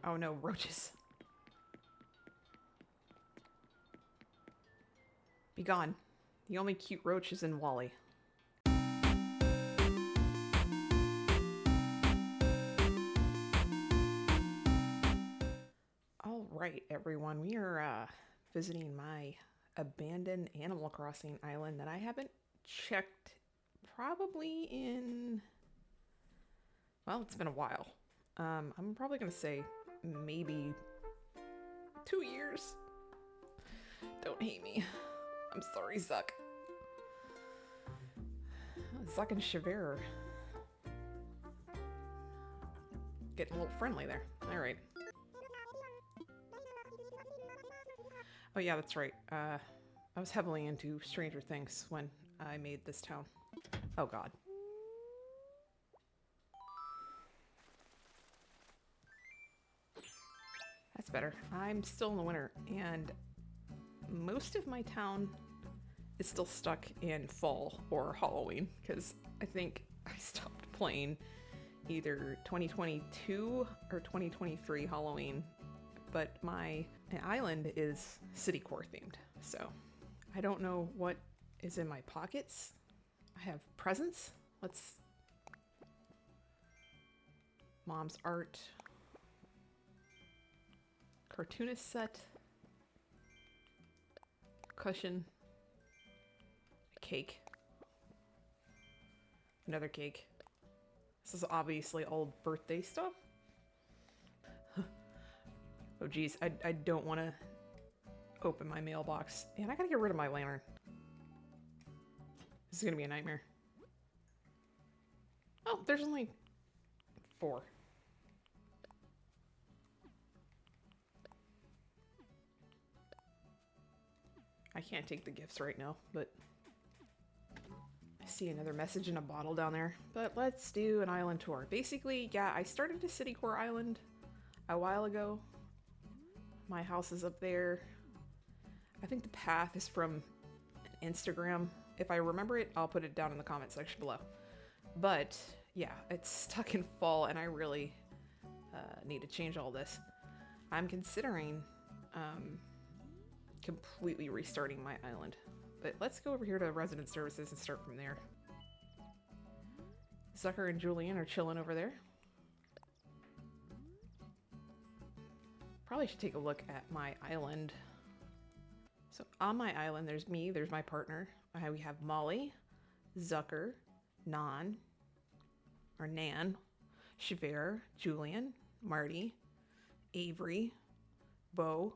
Oh no, roaches. Be gone. The only cute roach is in Wally. All right, everyone. We are visiting my abandoned Animal Crossing island that I haven't checked probably in... Well, it's been a while. I'm probably going to say maybe 2 years. Don't hate me. I'm sorry, Zuck. Zuck and Chivere getting a little friendly there. All right. Oh yeah, that's right. I was heavily into Stranger Things when I made this town. Oh god. That's better. I'm still in the winter, and most of my town is still stuck in fall or Halloween, because I think I stopped playing either 2022 or 2023 Halloween, but my island is Citicorp themed, so I don't know what is in my pockets. I have presents. Let's... Mom's art. Cartoonist set. Cushion. A cake. Another cake. This is obviously old birthday stuff. Oh geez, I don't want to open my mailbox. And I gotta get rid of my lantern. This is gonna be a nightmare. Oh, there's only 4. I can't take the gifts right now, but I see another message in a bottle down there. But let's do an island tour. Basically, yeah, I started a Citicorp island a while ago. My house is up there. I think the path is from Instagram. If I remember it, I'll put it down in the comment section below. But yeah, it's stuck in fall and I really need to change all this. I'm considering completely restarting my island. But let's go over here to resident services and start from there. Zucker and Julian are chilling over there. Probably should take a look at my island. So on my island, there's me, there's my partner. We have Molly, Zucker, Nan, Chivere, Julian, Marty, Avery, Bo,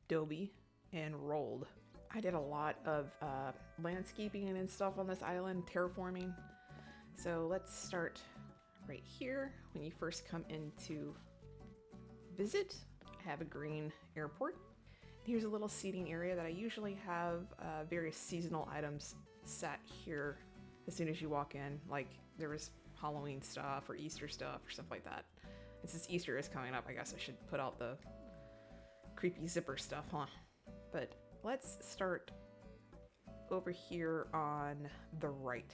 Dobie, and Rolled. I did a lot of landscaping and stuff on this island, terraforming. So let's start right here. When you first come into visit, I have a green airport. Here's a little seating area that I usually have various seasonal items set here as soon as you walk in. Like there was Halloween stuff or Easter stuff or stuff like that. And since Easter is coming up, I guess I should put out the creepy zipper stuff, huh? But let's start over here on the right.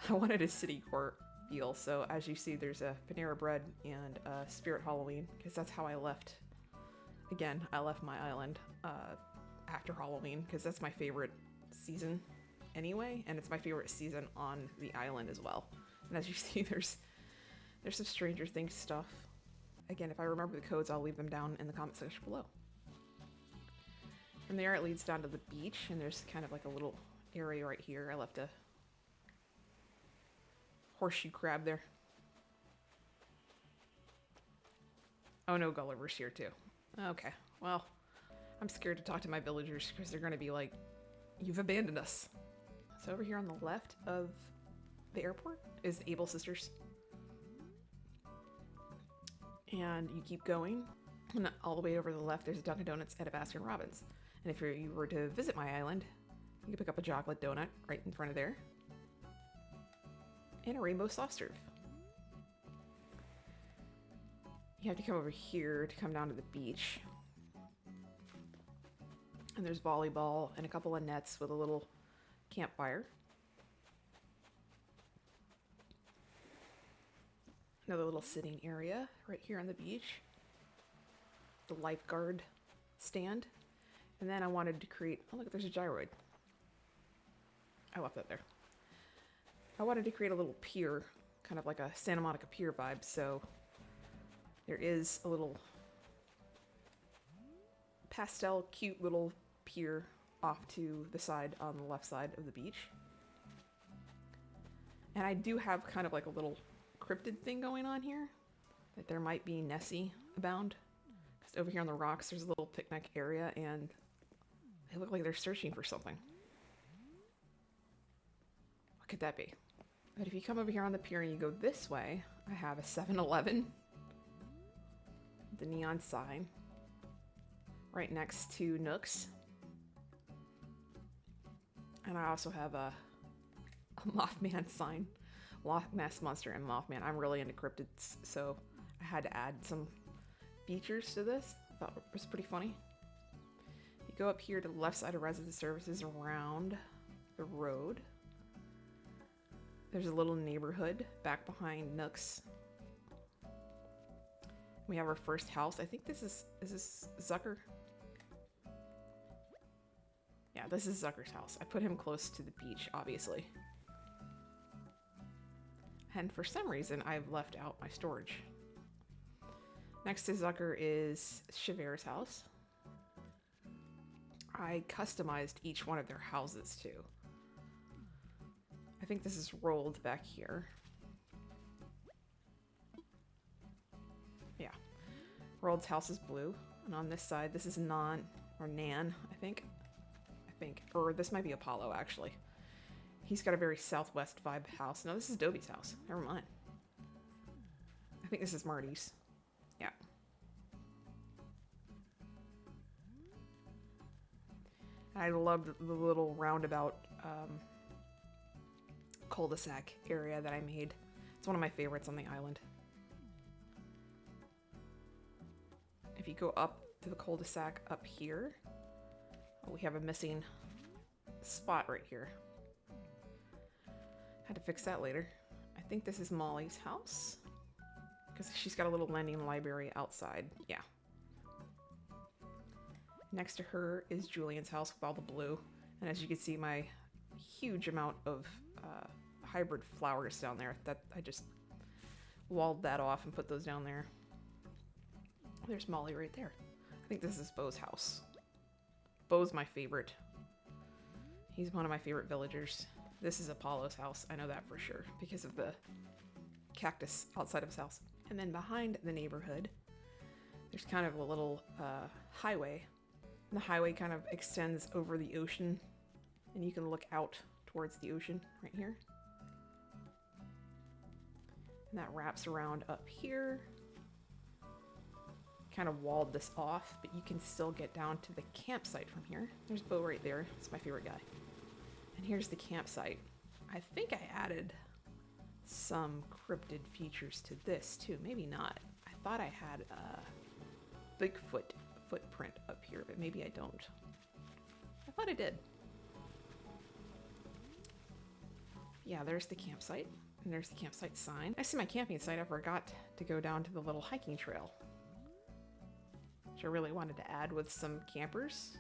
I wanted a Citicorp feel, so as you see, there's a Panera Bread and a Spirit Halloween, because that's how I left. Again, I left my island after Halloween, because that's my favorite season anyway, and it's my favorite season on the island as well. And as you see, there's some Stranger Things stuff. Again, if I remember the codes, I'll leave them down in the comment section below. From there, it leads down to the beach, and there's kind of like a little area right here. I left a horseshoe crab there. Oh no, Gulliver's here too. Okay, well, I'm scared to talk to my villagers because they're going to be like, you've abandoned us. So over here on the left of the airport is the Able Sisters. And you keep going, and all the way over to the left, there's a Dunkin' Donuts and a Baskin Robbins. And if you were to visit my island, you can pick up a chocolate donut right in front of there. And a rainbow soft serve. You have to come over here to come down to the beach. And there's volleyball and a couple of nets with a little campfire. Another little sitting area right here on the beach. The lifeguard stand. And then I wanted to create, oh look, there's a gyroid. I left that there. I wanted to create a little pier, kind of like a Santa Monica Pier vibe, so there is a little pastel, cute little pier off to the side on the left side of the beach. And I do have kind of like a little cryptid thing going on here, that there might be Nessie abound. Because over here on the rocks, there's a little picnic area, and they look like they're searching for something. What could that be? But if you come over here on the pier and you go this way, I have a 7-Eleven, the neon sign, right next to Nooks. And I also have a Mothman sign. Loch Ness Monster and Mothman. I'm really into cryptids, so I had to add some features to this. I thought it was pretty funny. You go up here to the left side of resident services around the road. There's a little neighborhood back behind Nooks. We have our first house. I think is this Zucker? Yeah, this is Zucker's house. I put him close to the beach, obviously. And for some reason, I've left out my storage. Next to Zucker is Chevert's house. I customized each one of their houses too. I think this is rolled back here. Yeah. Rold's house is blue. And on this side, this is Nan, I think. Or this might be Apollo, actually. He's got a very southwest vibe house. No, this is Dobie's house. Never mind. I think this is Marty's. Yeah. I loved the little roundabout cul-de-sac area that I made. It's one of my favorites on the island. If you go up to the cul-de-sac up here, we have a missing spot right here. Had to fix that later. I think this is Molly's house, because she's got a little lending library outside. Yeah. Next to her is Julian's house with all the blue. And as you can see, my huge amount of hybrid flowers down there, that I just walled that off and put those down there. There's Molly right there. I think this is Bo's house. Bo's my favorite. He's one of my favorite villagers. This is Apollo's house. I know that for sure because of the cactus outside of his house. And then behind the neighborhood, there's kind of a little highway. And the highway kind of extends over the ocean, and you can look out towards the ocean right here. And that wraps around up here. Kind of walled this off, but you can still get down to the campsite from here. There's Bo right there. It's my favorite guy. And here's the campsite. I think I added some cryptid features to this too. Maybe not. I thought I had a Bigfoot footprint up here, but maybe I don't. I thought I did. Yeah, there's the campsite. And there's the campsite sign. Next to my camping site, I forgot to go down to the little hiking trail, which I really wanted to add with some campers.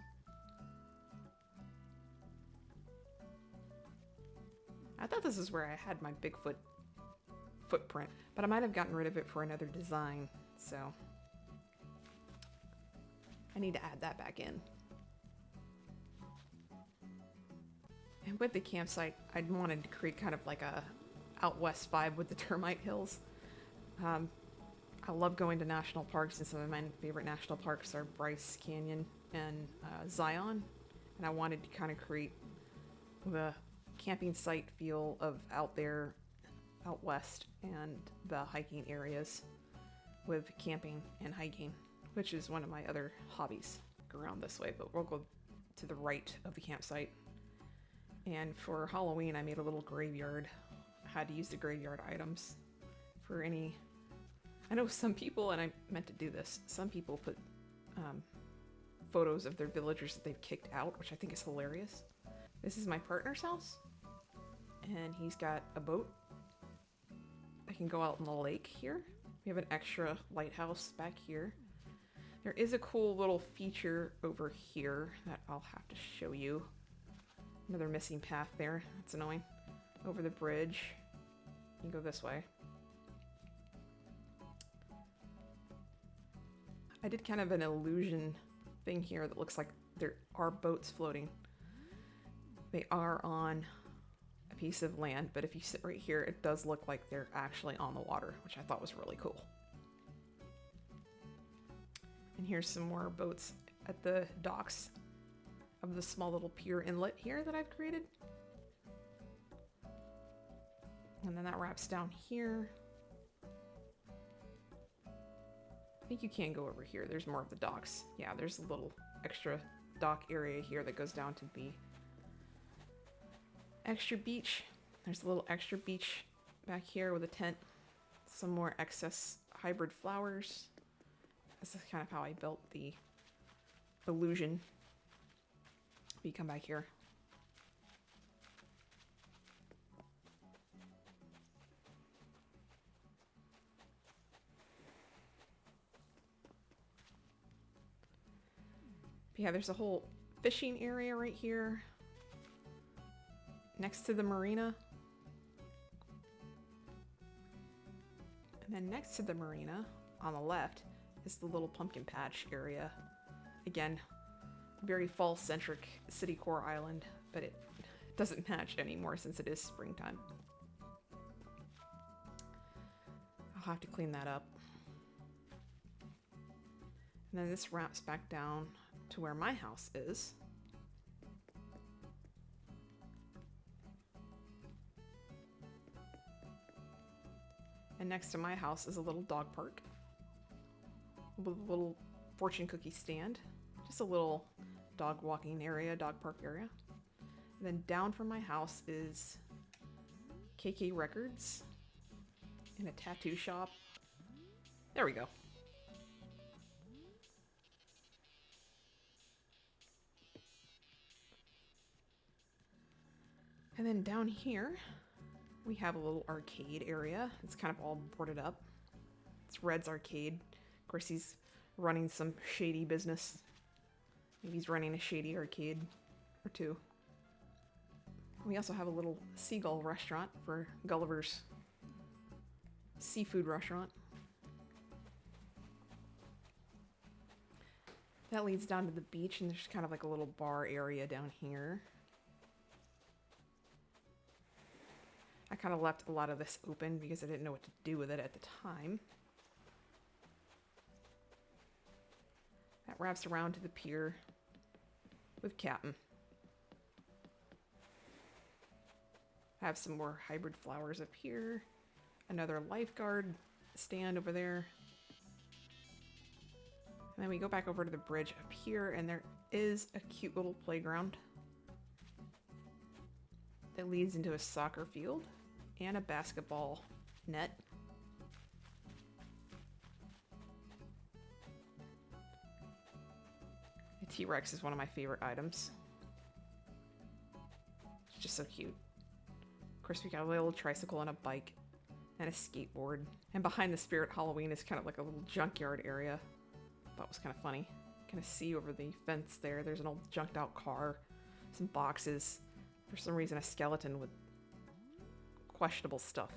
I thought this is where I had my Bigfoot footprint, but I might have gotten rid of it for another design, so I need to add that back in. And with the campsite, I wanted to create kind of like a out west vibe with the termite hills. I love going to national parks, and some of my favorite national parks are Bryce Canyon and Zion. And I wanted to kind of create the camping site feel of out there, out west, and the hiking areas with camping and hiking, which is one of my other hobbies. Go around this way, but we'll go to the right of the campsite. And for Halloween, I made a little graveyard. I had to use the graveyard items for any... I know some people, and I meant to do this, some people put photos of their villagers that they've kicked out, which I think is hilarious. This is my partner's house, and he's got a boat. I can go out in the lake here. We have an extra lighthouse back here. There is a cool little feature over here that I'll have to show you. Another missing path there. That's annoying. Over the bridge. You can go this way. I did kind of an illusion thing here that looks like there are boats floating. They are on a piece of land, but if you sit right here, it does look like they're actually on the water, which I thought was really cool. And here's some more boats at the docks of the small little pier inlet here that I've created. And then that wraps down here. I think you can go over here. There's more of the docks. Yeah, there's a little extra dock area here that goes down to the extra beach. There's a little extra beach back here with a tent. Some more excess hybrid flowers. This is kind of how I built the illusion. If you come back here. But yeah, there's a whole fishing area right here next to the marina. And then next to the marina on the left is the little pumpkin patch area. Again, very fall-centric city core island, but it doesn't match anymore since it is springtime. I'll have to clean that up. And then this wraps back down to where my house is. And next to my house is a little dog park with a little fortune cookie stand. Just a little dog walking area, dog park area. And then down from my house is KK Records and a tattoo shop. There we go. And then down here, we have a little arcade area. It's kind of all boarded up. It's Red's Arcade. Of course, he's running some shady business. Maybe he's running a shady arcade or two. We also have a little seagull restaurant for Gulliver's seafood restaurant. That leads down to the beach, and there's kind of like a little bar area down here. I kind of left a lot of this open because I didn't know what to do with it at the time. That wraps around to the pier with Captain. I have some more hybrid flowers up here. Another lifeguard stand over there. And then we go back over to the bridge up here, and there is a cute little playground that leads into a soccer field and a basketball net. The T-Rex is one of my favorite items. It's just so cute. Of course, we got a little tricycle and a bike and a skateboard. And behind the Spirit Halloween is kind of like a little junkyard area. That was kind of funny. Kind of see over the fence there. There's an old junked out car, some boxes. For some reason, a skeleton with questionable stuff.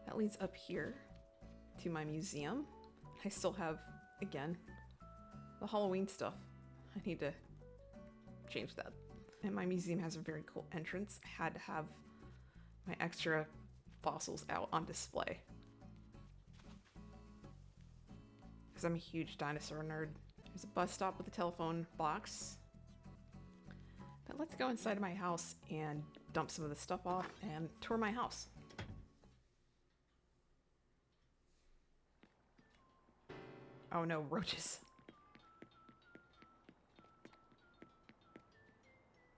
That leads up here to my museum. I still have, again, the Halloween stuff. I need to change that. And my museum has a very cool entrance. I had to have my extra fossils out on display, because I'm a huge dinosaur nerd. There's a bus stop with a telephone box. But let's go inside of my house and dump some of the stuff off and tour my house. Oh no, roaches.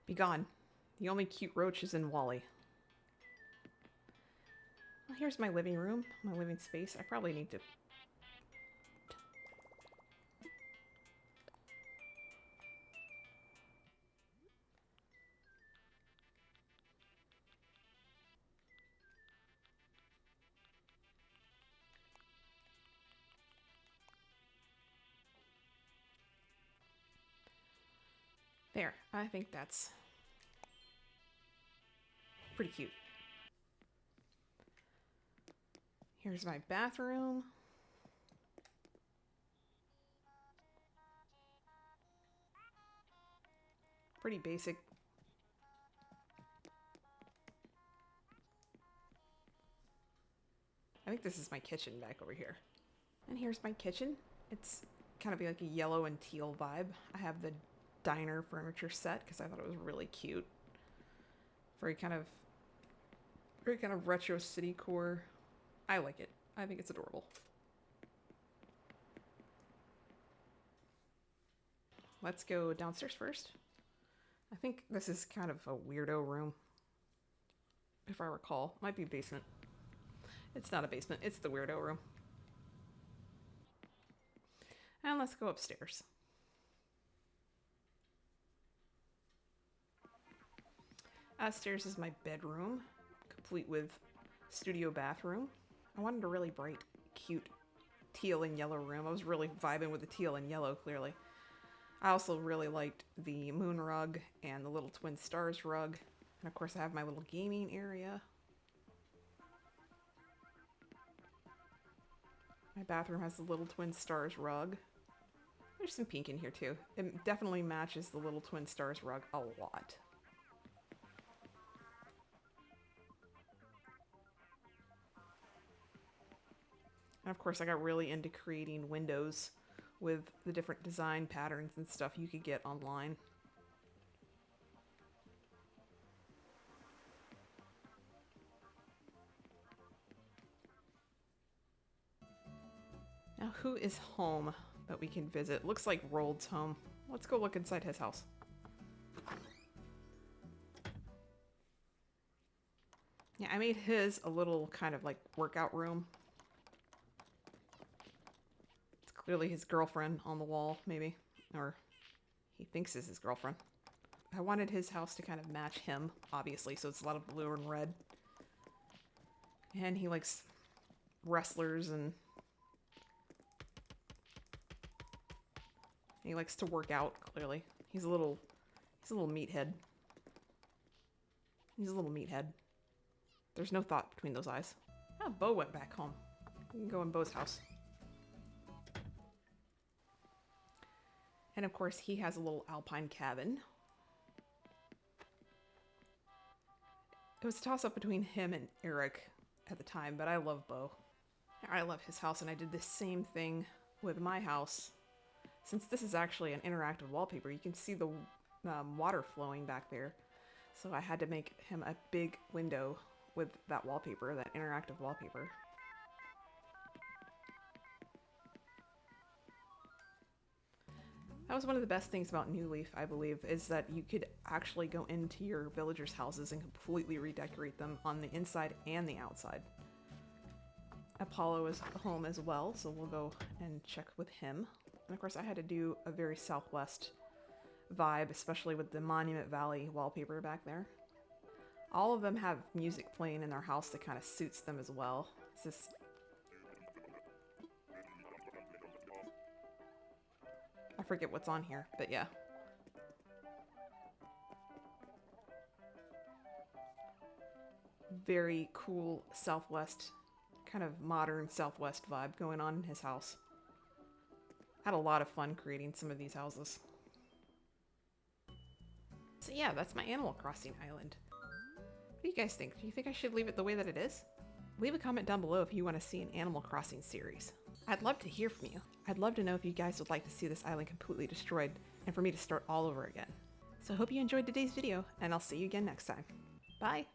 Be gone. The only cute roach is in Wally. Well, here's my living room, my living space. I probably need to... There, I think that's pretty cute. Here's my bathroom. Pretty basic. I think this is my kitchen back over here. And here's my kitchen. It's kind of like a yellow and teal vibe. I have the diner furniture set because I thought it was really cute. Very kind of retro city core. I like it. I think it's adorable. Let's go downstairs first. I think this is kind of a weirdo room, if I recall. Might be basement. It's not a basement, it's the weirdo room. And let's go upstairs. Upstairs is my bedroom, complete with studio bathroom. I wanted a really bright, cute teal and yellow room. I was really vibing with the teal and yellow, clearly. I also really liked the moon rug and the little twin stars rug. And of course I have my little gaming area. My bathroom has the little twin stars rug. There's some pink in here too. It definitely matches the little twin stars rug a lot. And of course I got really into creating windows with the different design patterns and stuff you could get online. Now who is home that we can visit? Looks like Rold's home. Let's go look inside his house. Yeah, I made his a little kind of like workout room. It's clearly his girlfriend on the wall, maybe. Or he thinks is his girlfriend. I wanted his house to kind of match him, obviously, so it's a lot of blue and red. And he likes wrestlers and he likes to work out, clearly. He's a little meathead. He's a little meathead. There's no thought between those eyes. Ah, Bo went back home. We can go in Bo's house. And of course, he has a little alpine cabin. It was a toss-up between him and Eric at the time, but I love Bo. I love his house, and I did the same thing with my house. Since this is actually an interactive wallpaper, you can see the water flowing back there. So I had to make him a big window with that wallpaper, that interactive wallpaper. That was one of the best things about New Leaf, I believe, is that you could actually go into your villagers' houses and completely redecorate them on the inside and the outside. Apollo is home as well, so we'll go and check with him. And of course I had to do a very Southwest vibe, especially with the Monument Valley wallpaper back there. All of them have music playing in their house that kind of suits them as well. It's just... I forget what's on here, but yeah. Very cool Southwest, kind of modern Southwest vibe going on in his house. Had a lot of fun creating some of these houses. So yeah, that's my Animal Crossing island. What do you guys think? Do you think I should leave it the way that it is? Leave a comment down below if you want to see an Animal Crossing series. I'd love to hear from you. I'd love to know if you guys would like to see this island completely destroyed and for me to start all over again. So I hope you enjoyed today's video, and I'll see you again next time. Bye!